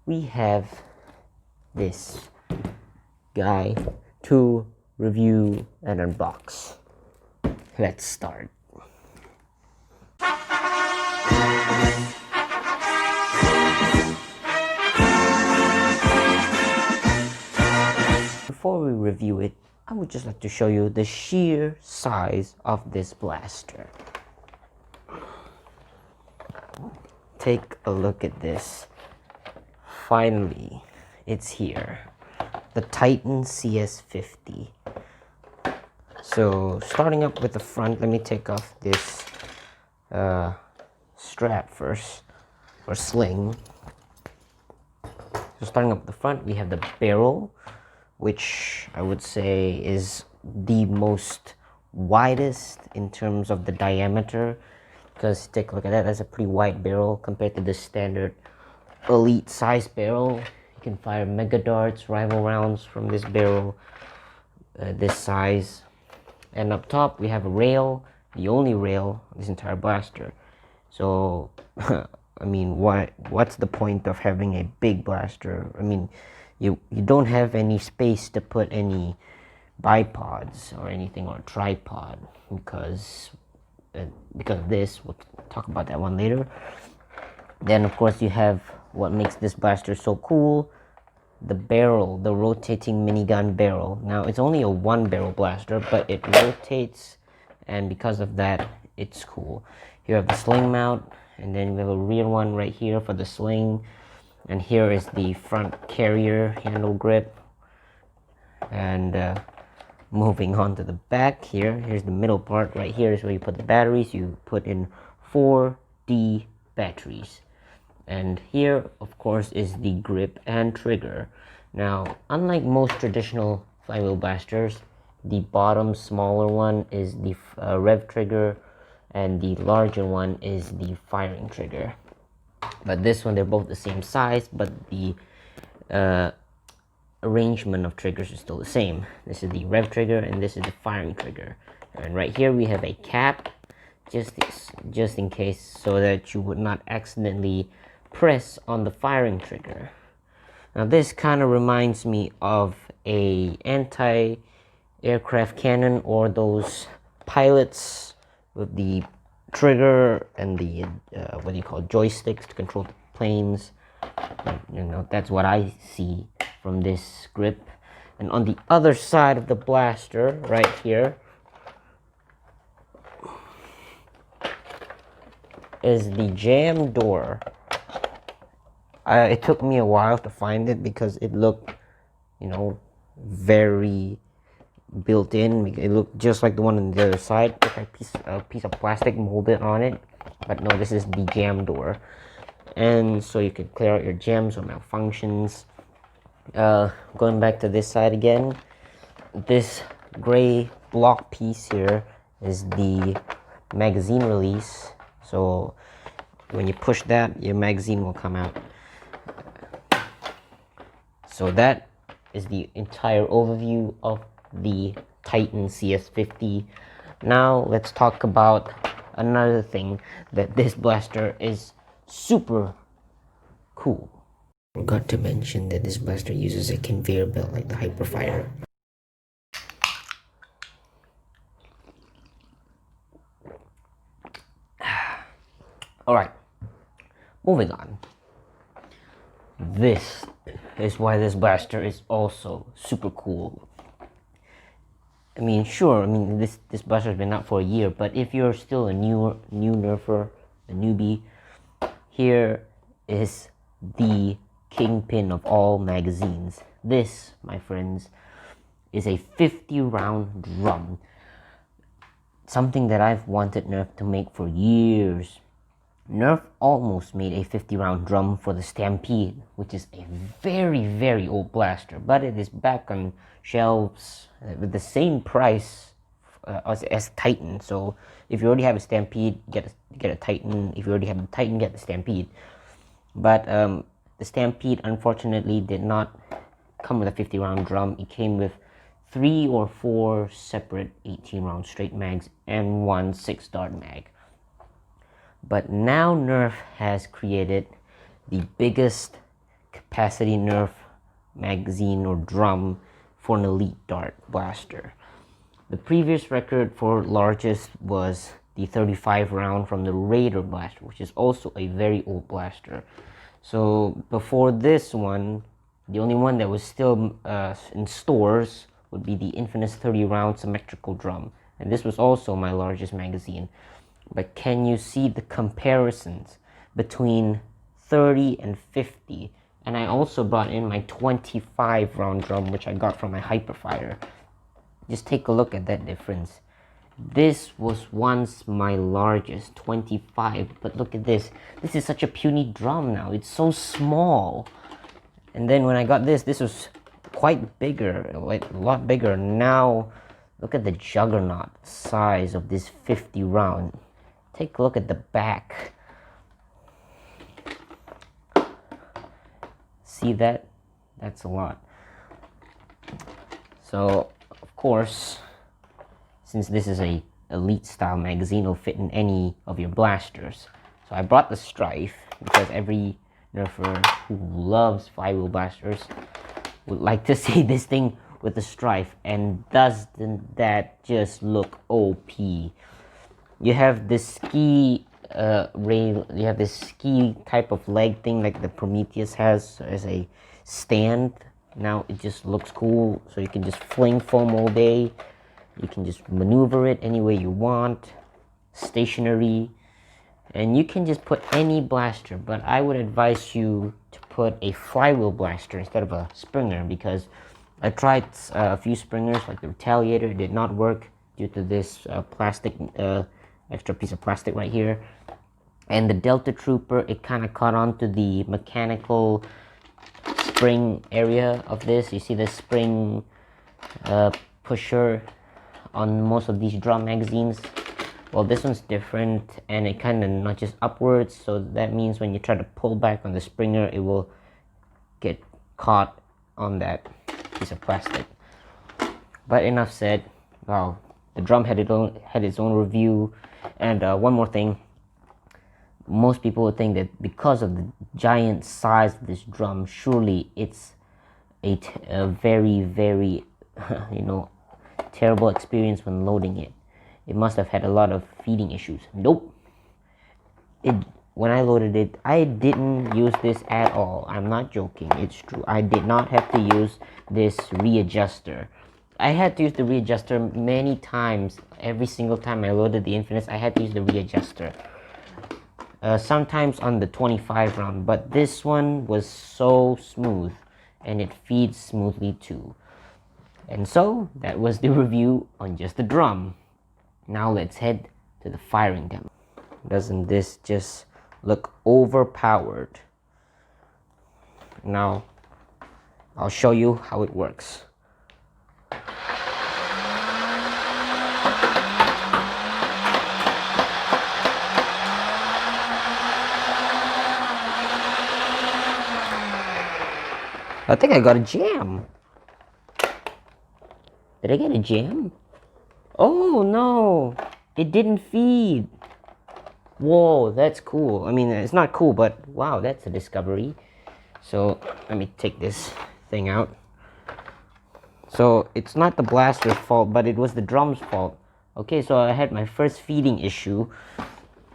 we have this guy to review and unbox. Let's start. Before we review it, I would just like to show you the sheer size of this blaster. Take a look at this. Finally, it's here. The Titan CS50. So starting up with the front, let me take off this strap first, or sling. So starting up with the front, we have the barrel, which I would say is the most widest in terms of the diameter, because take a look at that. That's a pretty wide barrel compared to the standard elite size barrel. You can fire mega darts, rival rounds from this barrel, this size. And up top we have a rail, the only rail on this entire blaster. So I mean, what's the point of having a big blaster? I mean, you don't have any space to put any bipods or anything, or tripod, because of this. We'll talk about that one later. Then of course you have what makes this blaster so cool, the barrel, the rotating minigun barrel. Now it's only a one barrel blaster, but it rotates, and because of that it's cool. You have the sling mount, and then we have a rear one right here for the sling, and here is the front carrier handle grip. And moving on to the back, here's the middle part. Right here is where you put the batteries. You put in 4D batteries. And here, of course, is the grip and trigger. Now, unlike most traditional flywheel blasters, the bottom smaller one is the rev trigger, and the larger one is the firing trigger. But this one, they're both the same size, but the arrangement of triggers is still the same. This is the rev trigger, and this is the firing trigger. And right here we have a cap, just in case, so that you would not accidentally press on the firing trigger. Now this kind of reminds me of a anti-aircraft cannon, or those pilots with the trigger and the what do you call, joysticks to control the planes. You know, that's what I see from this grip. And on the other side of the blaster, right here, is the jam door. It took me a while to find it because it looked, you know, very built in. It looked just like the one on the other side, with a piece of plastic molded on it. But no, this is the jam door, and so you can clear out your jams or malfunctions. Going back to this side again, this gray block piece here is the magazine release. So when you push that, your magazine will come out. So that is the entire overview of the Titan CS50. Now let's talk about another thing, that this blaster is super cool. Forgot to mention that this blaster uses a conveyor belt like the Hyperfire. Alright, moving on. This is why this blaster is also super cool. I mean, sure, this blaster has been out for a year, but if you're still a new nerfer, a newbie, here is the kingpin of all magazines. This, my friends, is a 50-round drum. Something that I've wanted Nerf to make for years. Nerf almost made a 50-round drum for the Stampede, which is a very, very old blaster, but it is back on shelves with the same price as Titan. So if you already have a Stampede, get a Titan. If you already have a Titan, get the Stampede. But the Stampede, unfortunately, did not come with a 50-round drum. It came with 3 or 4 separate 18-round straight mags and 1 6-dart mag. But now Nerf has created the biggest capacity Nerf magazine or drum for an elite dart blaster. The previous record for largest was the 35 round from the Raider blaster, which is also a very old blaster. So before this one, the only one that was still in stores would be the infamous 30 round symmetrical drum, and this was also my largest magazine. But can you see the comparisons between 30 and 50? And I also brought in my 25 round drum, which I got from my Hyperfire. Just take a look at that difference. This was once my largest, 25, but look at this. This is such a puny drum now. It's so small. And then when I got this was quite bigger, like a lot bigger. Now look at the juggernaut size of this 50 round. Take a look at the back. See that? That's a lot. So of course, since this is a elite style magazine, it'll fit in any of your blasters. So I brought the Strife because every Nerfer who loves flywheel blasters would like to see this thing with the Strife. And doesn't that just look OP? You have this ski rail, you have this ski type of leg thing like the Prometheus has as a stand. Now it just looks cool, so you can just fling foam all day. You can just maneuver it any way you want, stationary, and you can just put any blaster. But I would advise you to put a flywheel blaster instead of a Springer, because I tried a few Springers like the Retaliator. It did not work due to this plastic extra piece of plastic right here. And the Delta Trooper, it kind of caught on to the mechanical spring area of this. You see the spring pusher on most of these drum magazines. Well, this one's different, and it kind of nudges upwards, so that means when you try to pull back on the Springer, it will get caught on that piece of plastic. But enough said. Wow, the drum had its own review. And one more thing, most people would think that because of the giant size of this drum, surely it's a very, very terrible experience when loading it. It must have had a lot of feeding issues. Nope. When I loaded it, I didn't use this at all. I'm not joking. It's true. I did not have to use this readjuster. I had to use the readjuster many times. Every single time I loaded the Infinites, I had to use the readjuster. Sometimes on the 25 round, but this one was so smooth, and it feeds smoothly too. And so that was the review on just the drum. Now let's head to the firing demo. Doesn't this just look overpowered? Now I'll show you how it works. I think I got a jam. Did I get a jam? Oh no, it didn't feed. Whoa, that's cool. I mean, it's not cool, but wow, that's a discovery. So let me take this thing out. So it's not the blaster's fault, but it was the drum's fault. Okay, so I had my first feeding issue.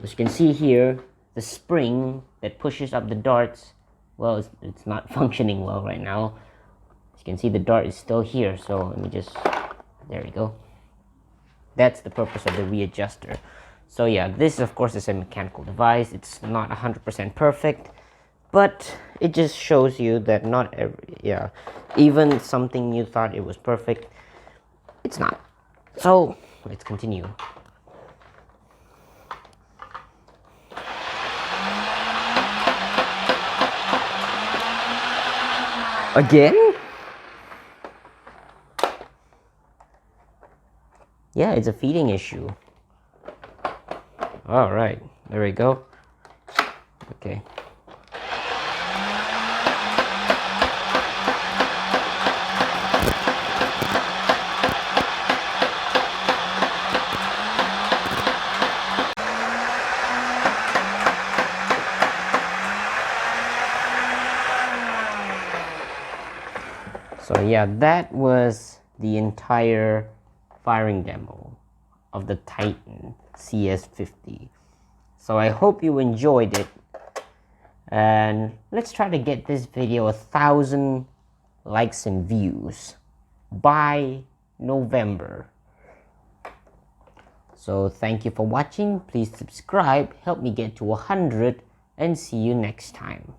As you can see here, the spring that pushes up the darts, well, it's not functioning well right now. As you can see, the dart is still here. So let me just, there we go. That's the purpose of the readjuster. So yeah, this of course is a mechanical device. It's not 100% perfect, but it just shows you that not every, even something you thought it was perfect, it's not. So let's continue. Again? Yeah, it's a feeding issue. All right, there we go. Okay. So yeah, that was the entire firing demo of the Titan CS50. So I hope you enjoyed it, and let's try to get this video 1,000 likes and views by November. So thank you for watching. Please subscribe, help me get to 100, and see you next time.